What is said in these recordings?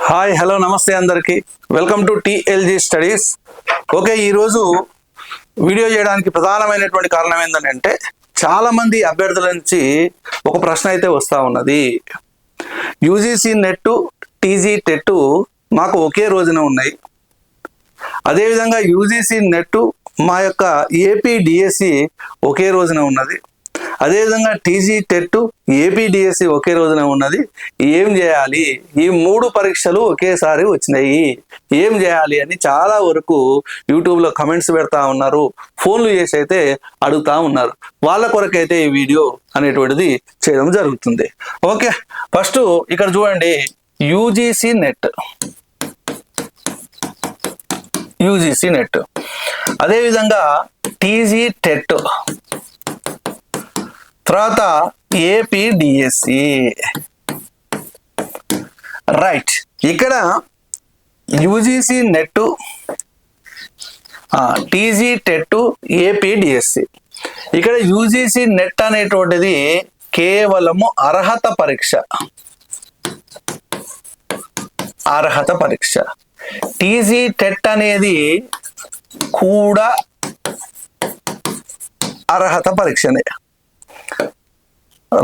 Hi hello నమస్తే అందరికీ welcome to TLG studies. Okay, ఈరోజు వీడియో చేయడానికి ప్రధానమైనటువంటి కారణం ఏంటంటే చాలామంది అభ్యర్థుల నుంచి ఒక ప్రశ్న అయితే వస్తూ ఉన్నది. యూజీసీ నెట్ టీజీ టెట్ మాకు ఒకే రోజున ఉన్నాయి. అదేవిధంగా యూజీసీ నెట్ మా యొక్క ఏపీ డిఎస్సి ఒకే రోజున ఉన్నది. అదేవిధంగా టీజీ టెట్ ఏపీ డిఎస్సి ఒకే రోజున ఉన్నది. ఏం చేయాలి? ఈ మూడు పరీక్షలు ఒకేసారి వచ్చినాయి, ఏం చేయాలి అని చాలా వరకు యూట్యూబ్లో కమెంట్స్ పెడతా ఉన్నారు, ఫోన్లు చేసి అయితే అడుగుతా ఉన్నారు. వాళ్ళ కొరకైతే ఈ వీడియో అనేటువంటిది చేయడం జరుగుతుంది. ఓకే, ఫస్ట్ ఇక్కడ చూడండి, యూజీసీ నెట్, అదేవిధంగా టీజీ టెట్, తర్వాత ఏపీ డిఎస్సి. రైట్, ఇక్కడ UGC net, TG TET, AP DSC. ఇక్కడ యూజీసీ నెట్ అనేటువంటిది కేవలము అర్హత పరీక్ష. టీజీ టెట్ అనేది కూడా అర్హత పరీక్షనే.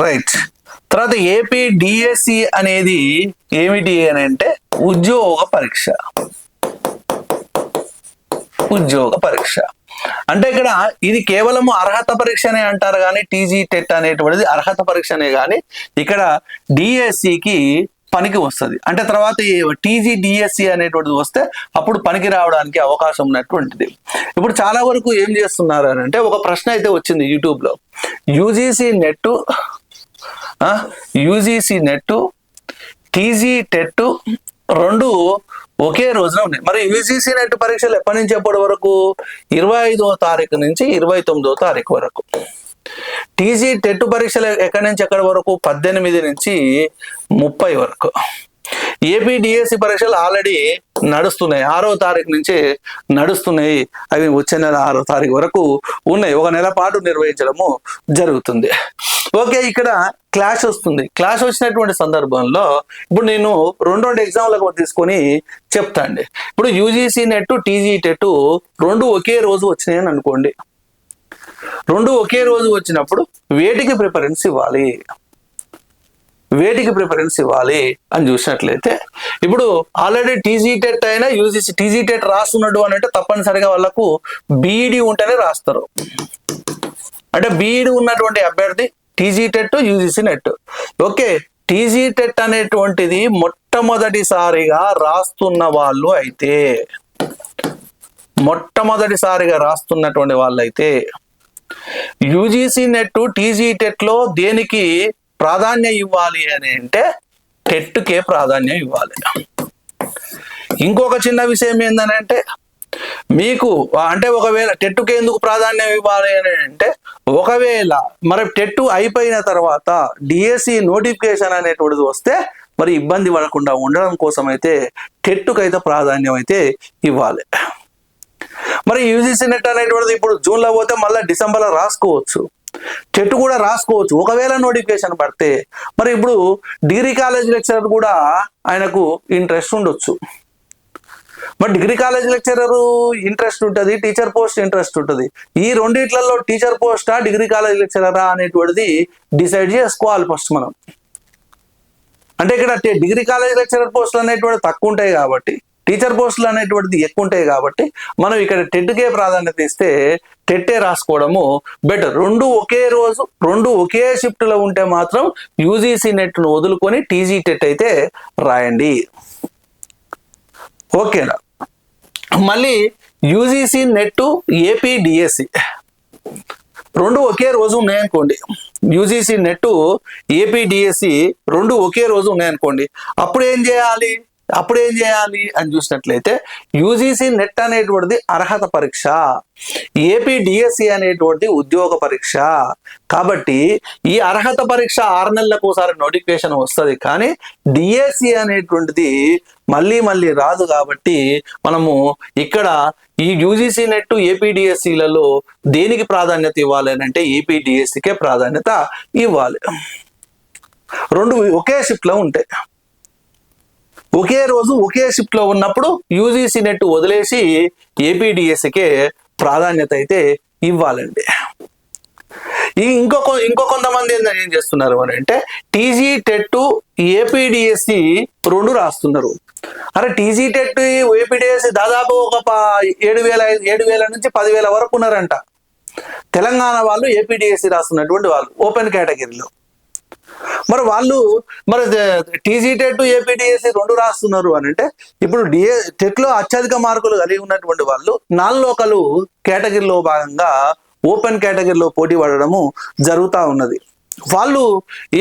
రైట్, తర్వాత ఏపీ డిఎస్సి అనేది ఏమిటి అని అంటే ఉద్యోగ పరీక్ష. అంటే ఇక్కడ ఇది కేవలం అర్హత పరీక్షనే అంటారు కానీ టీజీ టెట్ అనేటువంటిది అర్హత పరీక్షనే, కానీ ఇక్కడ డిఎస్సికి పనికి వస్తుంది. అంటే తర్వాత టీజీ డిఎస్సి అనేటువంటిది వస్తే అప్పుడు పనికి రావడానికి అవకాశం ఉన్నటువంటిది. ఇప్పుడు చాలా వరకు ఏం చేస్తున్నారు అని అంటే, ఒక ప్రశ్న అయితే వచ్చింది యూట్యూబ్లో, యూజీసీ నెట్ టీజీ టెట్ రెండు ఒకే రోజున ఉన్నాయి. మరి యూజీసీ నెట్ పరీక్షలు ఎప్పటి నుంచి ఎప్పటి వరకు? 25వ తారీఖు నుంచి 29వ తారీఖు వరకు. టీజీ టెట్ పరీక్షలు ఎక్కడి నుంచి ఎక్కడి వరకు? 18 నుంచి 30 వరకు. ఏపీ డిఎస్సి పరీక్షలు ఆల్రెడీ నడుస్తున్నాయి, 6వ తారీఖు నుంచి నడుస్తున్నాయి. అవి వచ్చే నెల 6వ తారీఖు వరకు ఉన్నాయి. ఒక నెల పాటు నిర్వహించడము జరుగుతుంది. ఓకే, ఇక్కడ క్లాష్ వస్తుంది. క్లాష్ వచ్చినటువంటి సందర్భంలో ఇప్పుడు నేను రెండు ఎగ్జామ్లకు తీసుకొని చెప్తాండి. ఇప్పుడు యూజీసీ నెట్, టీజీ టెట్ రెండు ఒకే రోజు వచ్చినాయని అనుకోండి. రెండు ఒకే రోజు వచ్చినప్పుడు వేటికి ప్రిఫరెన్స్ ఇవ్వాలి అని చూసినట్లయితే, ఇప్పుడు ఆల్రెడీ టీజీ టెట్ అయినా యూజీసీ టీజీ టెట్ రాస్తున్నట్టు అని అంటే తప్పనిసరిగా వాళ్ళకు బీఈడి ఉంటేనే రాస్తారు. అంటే బీఈడి ఉన్నటువంటి అభ్యర్థి TG TET, UGC net. Okay, TG TET అనేటువంటిది మొట్టమొదటిసారిగా రాస్తున్నటువంటి వాళ్ళైతే యూజీసీ నెట్, టీజీ టెట్ లో దేనికి ప్రాధాన్యం ఇవ్వాలి అని అంటే టెట్కే ప్రాధాన్యం ఇవ్వాలి. ఇంకొక చిన్న విషయం ఏంటంటే, మీకు అంటే ఒకవేళ టెట్కే ఎందుకు ప్రాధాన్యం ఇవ్వాలి అని అంటే, ఒకవేళ మరి టెట్ అయిపోయిన తర్వాత డిఎస్సి నోటిఫికేషన్ అనేటువంటిది వస్తే మరి ఇబ్బంది పడకుండా ఉండడం కోసం అయితే టెట్కైతే ప్రాధాన్యం అయితే ఇవ్వాలి. మరి యూజీసీ నెట్ అనేటువంటిది ఇప్పుడు జూన్లో పోతే మళ్ళీ డిసెంబర్లో రాసుకోవచ్చు, టెట్ కూడా రాసుకోవచ్చు ఒకవేళ నోటిఫికేషన్ పడితే. మరి ఇప్పుడు డిగ్రీ కాలేజ్ లెక్చరర్ కూడా ఆయనకు ఇంట్రెస్ట్ ఉండొచ్చు. మరి డిగ్రీ కాలేజ్ లెక్చరర్ ఇంట్రెస్ట్ ఉంటుంది, టీచర్ పోస్ట్ ఇంట్రెస్ట్ ఉంటుంది. ఈ రెండిట్లలో టీచర్ పోస్టా డిగ్రీ కాలేజ్ లెక్చరరా అనేటువంటిది డిసైడ్ చేసుకోవాలి ఫస్ట్ మనం. అంటే ఇక్కడ డిగ్రీ కాలేజ్ లెక్చరర్ పోస్టులు అనేటువంటి తక్కువ ఉంటాయి కాబట్టి, టీచర్ పోస్టులు అనేటువంటిది ఎక్కువ ఉంటాయి కాబట్టి మనం ఇక్కడ టెట్కే ప్రాధాన్యత ఇస్తే టెట్టే రాసుకోవడము బెటర్. రెండు ఒకే రోజు, రెండు ఒకే షిఫ్ట్లో ఉంటే మాత్రం యూజీసీ నెట్ను వదులుకొని టీజీ టెట్ అయితే రాయండి. ఓకేనా? మళ్ళీ యూజీసీ నెట్, ఏపీ డిఎస్సి రెండు ఒకే రోజు ఉన్నాయనుకోండి. యూజీసీ నెట్, ఏపీ డిఎస్సి రెండు ఒకే రోజు ఉన్నాయనుకోండి. అప్పుడు ఏం చేయాలి అని చూసినట్లయితే, యూజీసీ నెట్ అనేటువంటిది అర్హత పరీక్ష, ఏపీ డిఎస్సి అనేటువంటిది ఉద్యోగ పరీక్ష. కాబట్టి ఈ అర్హత పరీక్ష 6 నెలలకు ఒకసారి నోటిఫికేషన్ వస్తుంది, కానీ డిఎస్సి అనేటువంటిది మళ్ళీ రాదు. కాబట్టి మనము ఇక్కడ ఈ యూజీసీ నెట్, ఏపీ డిఎస్సిలలో దేనికి ప్రాధాన్యత ఇవ్వాలి అని అంటే ఏపీ డిఎస్సికే ప్రాధాన్యత ఇవ్వాలి. రెండు ఒకే షిఫ్ట్లో ఉంటాయి. ఒకే రోజు ఒకే షిఫ్ట్ లో ఉన్నప్పుడు యూజీసీ నెట్ వదిలేసి ఏపీడిఎస్సికే ప్రాధాన్యత అయితే ఇవ్వాలండి. ఇంకో కొంతమంది ఏం చేస్తున్నారు అని అంటే టీజీ టెట్ ఏపీడిఎస్సి రెండు రాస్తున్నారు. అరే టీజీ టెట్ ఏపీడిఎస్సి దాదాపు ఒక 7,000 నుంచి 10,000 వరకు ఉన్నారంట తెలంగాణ వాళ్ళు, ఏపీడిఎస్సి రాస్తున్నటువంటి వాళ్ళు ఓపెన్ కేటగిరీలో. మరి టీజీ టెట్ ఏపీడిఎస్సి రెండు రాస్తున్నారు అని అంటే ఇప్పుడు టెట్ లో అత్యధిక మార్కులు కలిగి ఉన్నటువంటి వాళ్ళు నాన్ లోకల్ కేటగిరీలో భాగంగా ఓపెన్ కేటగిరీలో పోటీ పడడము జరుగుతూ ఉన్నది. వాళ్ళు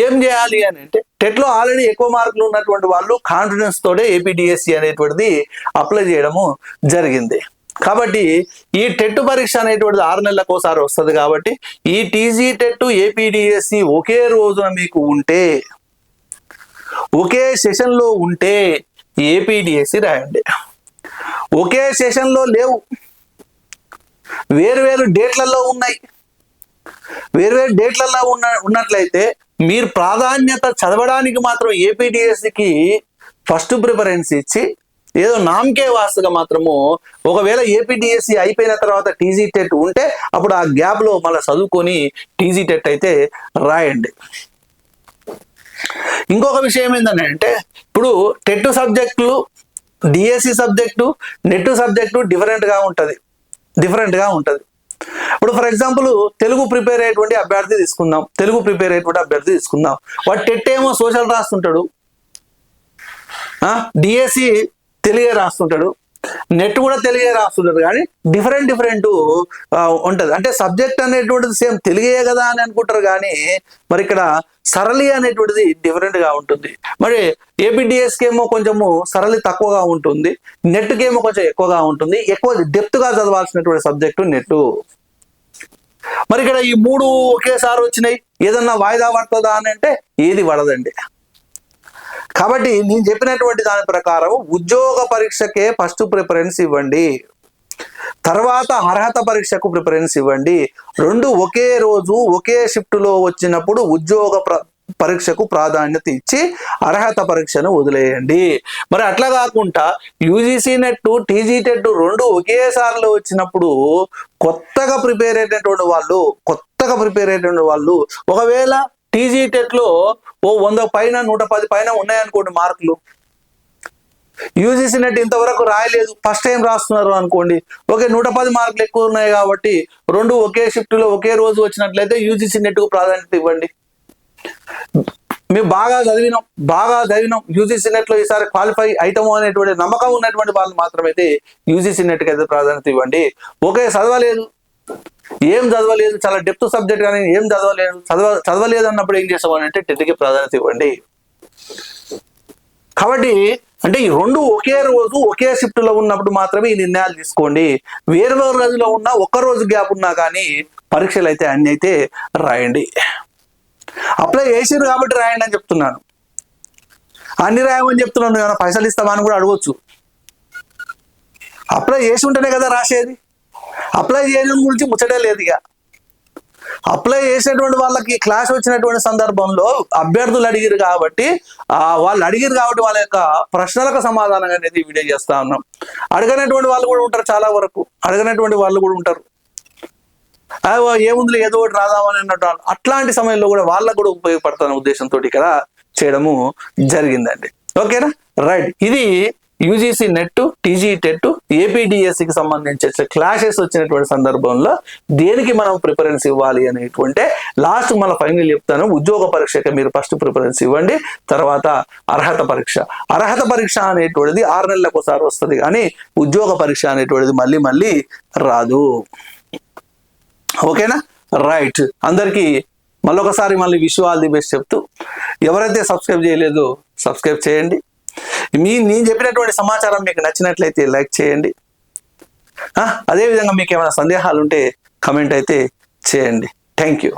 ఏం చేయాలి అని అంటే టెట్ లో ఆల్రెడీ ఎక్కువ మార్కులు ఉన్నటువంటి వాళ్ళు కాన్ఫిడెన్స్ తోటే ఏపీడిఎస్సి అనేటువంటిది అప్లై చేయడము జరిగింది. కాబట్టి ఈ టెట్ పరీక్ష అనేటువంటిది 6 నెలలకు ఒకసారి వస్తుంది. కాబట్టి ఈ టీజీ టెట్ ఏపీడిఎస్సి ఒకే రోజున మీకు ఉంటే, ఒకే సెషన్ లో ఉంటే ఏపీడిఎస్సి రాయండి. ఒకే సెషన్ లో లేవు, వేరు డేట్లలో ఉన్నాయి. వేరు డేట్లలో ఉన్నట్లయితే మీరు ప్రాధాన్యత చదవడానికి మాత్రం ఏపీడిఎస్సికి ఫస్ట్ ప్రిఫరెన్స్ ఇచ్చి ఏదో నామకే వాస్తుగా మాత్రము ఒకవేళ ఏపీడిఎస్సి అయిపోయిన తర్వాత టీజీ టెట్ ఉంటే అప్పుడు ఆ గ్యాప్ లో మళ్ళీ చదువుకొని టీజీ టెట్ అయితే రాయండి. ఇంకొక విషయం ఏంటంటే ఇప్పుడు టెట్ సబ్జెక్టులు, DSC subject, net subject different గా ఉంటది. ఇప్పుడు ఫర్ ఎగ్జాంపుల్ తెలుగు ప్రిపేర్ అయ్యేటువంటి అభ్యర్థి తీసుకుందాం. వాడు టెట్ ఏమో సోషల్ రాస్తుంటాడు, డిఎస్సి తెలుగే రాస్తుంటాడు, నెట్ కూడా తెలుగే రాస్తుంటాడు. కానీ డిఫరెంట్ ఉంటది. అంటే సబ్జెక్ట్ అనేటువంటిది సేమ్ తెలుగే కదా అని అనుకుంటారు. కానీ మరి ఇక్కడ సరళి అనేటువంటిది డిఫరెంట్ గా ఉంటుంది. మరి ఏపీడిఎస్కి ఏమో కొంచెము సరళి తక్కువగా ఉంటుంది, నెట్కి ఏమో కొంచెం ఎక్కువగా ఉంటుంది. ఎక్కువ డెప్త్ గా చదవాల్సినటువంటి సబ్జెక్టు నెట్. మరి ఇక్కడ ఈ 3 ఒకేసారి వచ్చినాయి, ఏదన్నా వాయిదా పడుతుందా అని అంటే ఏది పడదండి. కాబట్టి నేను చెప్పినటువంటి దాని ప్రకారం ఉద్యోగ పరీక్షకే ఫస్ట్ ప్రిఫరెన్స్ ఇవ్వండి, తర్వాత అర్హత పరీక్షకు ప్రిఫరెన్స్ ఇవ్వండి. రెండు ఒకే రోజు ఒకే షిఫ్ట్ లో వచ్చినప్పుడు ఉద్యోగ పరీక్షకు ప్రాధాన్యత ఇచ్చి అర్హత పరీక్షను వదిలేయండి. మరి అట్లా కాకుండా యూజీసీ నెట్, టీజీ టెట్ రెండు ఒకేసారిలో వచ్చినప్పుడు కొత్తగా ప్రిపేర్ అయినటువంటి వాళ్ళు ఒకవేళ టీజీ టెట్ లో 100 పైన 110 పైన ఉన్నాయనుకోండి మార్కులు, యూజీసీ నెట్ ఇంతవరకు రాయలేదు, ఫస్ట్ టైం రాస్తున్నారు అనుకోండి, ఓకే 110 మార్కులు ఎక్కువ ఉన్నాయి కాబట్టి రెండు ఒకే షిఫ్ట్ లో ఒకే రోజు వచ్చినట్లయితే యూజీసీ నెట్ కు ప్రాధాన్యత ఇవ్వండి. మేము బాగా చదివినాం యూజీసీ నెట్ లో ఈసారి క్వాలిఫై అవుతాము అనేటువంటి నమ్మకం ఉన్నటువంటి వాళ్ళు మాత్రమైతే యూజీసీ నెట్ కి అయితే ప్రాధాన్యత ఇవ్వండి. ఓకే ఏం చదవలేదు, చాలా డెప్త్ సబ్జెక్ట్ కానీ ఏం చదవలేదు అన్నప్పుడు ఏం చేస్తామని అంటే టెట్కి ప్రాధాన్యత ఇవ్వండి. కాబట్టి అంటే ఈ రెండు ఒకే రోజు ఒకే షిఫ్ట్ లో ఉన్నప్పుడు మాత్రమే ఈ నిర్ణయాలు తీసుకోండి. వేరు రోజులో ఉన్నా ఒక్క రోజు గ్యాప్ ఉన్నా కానీ పరీక్షలు అయితే అన్ని అయితే రాయండి. అప్లై చేసిరు కాబట్టి రాయండి అని చెప్తున్నాను, అన్ని రాయమని చెప్తున్నాను. ఏమైనా పైసలు ఇస్తామా అని కూడా అడగొచ్చు. అప్లై చేసి ఉంటేనే కదా రాసేది. అప్లై చేయడం గురించి ముచ్చటే లేదు. ఇక అప్లై చేసేటువంటి వాళ్ళకి క్లాస్ వచ్చినటువంటి సందర్భంలో అభ్యర్థులు అడిగిరు కాబట్టి వాళ్ళ యొక్క ప్రశ్నలకు సమాధానం అనేది వీడియో చేస్తా ఉన్నాం. అడగనటువంటి వాళ్ళు కూడా ఉంటారు, చాలా వరకు అడగనటువంటి వాళ్ళు కూడా ఉంటారు. ఏముంది ఏదో ఒకటి రాదామని అన్నట్టు అట్లాంటి సమయంలో కూడా వాళ్ళకు కూడా ఉపయోగపడుతున్న ఉద్దేశంతో ఇక్కడ చేయడము జరిగిందండి. ఓకేనా, రైట్. ఇది యూజీసీ నెట్, టీజీ టెట్, ఏపీడిఎస్సికి సంబంధించిన క్లాసెస్ వచ్చినటువంటి సందర్భంలో దేనికి మనం ప్రిఫరెన్స్ ఇవ్వాలి అనేటువంటి లాస్ట్ మన ఫైనల్ చెప్తాను. ఉద్యోగ పరీక్షకి మీరు ఫస్ట్ ప్రిఫరెన్స్ ఇవ్వండి, తర్వాత అర్హత పరీక్ష అనేటువంటిది 6 నెలలకు ఒకసారి వస్తుంది, కానీ ఉద్యోగ పరీక్ష అనేటువంటిది మళ్ళీ రాదు. ఓకేనా, రైట్. అందరికీ మళ్ళొకసారి విష్ ఆల్ ది బెస్ట్ చెప్తూ, ఎవరైతే సబ్స్క్రైబ్ చేయలేదో సబ్స్క్రైబ్ చేయండి. నేను చెప్పినటువంటి సమాచారం మీకు నచ్చినట్లయితే లైక్ చేయండి. అదేవిధంగా మీకు ఏమైనా సందేహాలు ఉంటే కమెంట్ అయితే చేయండి. Thank you.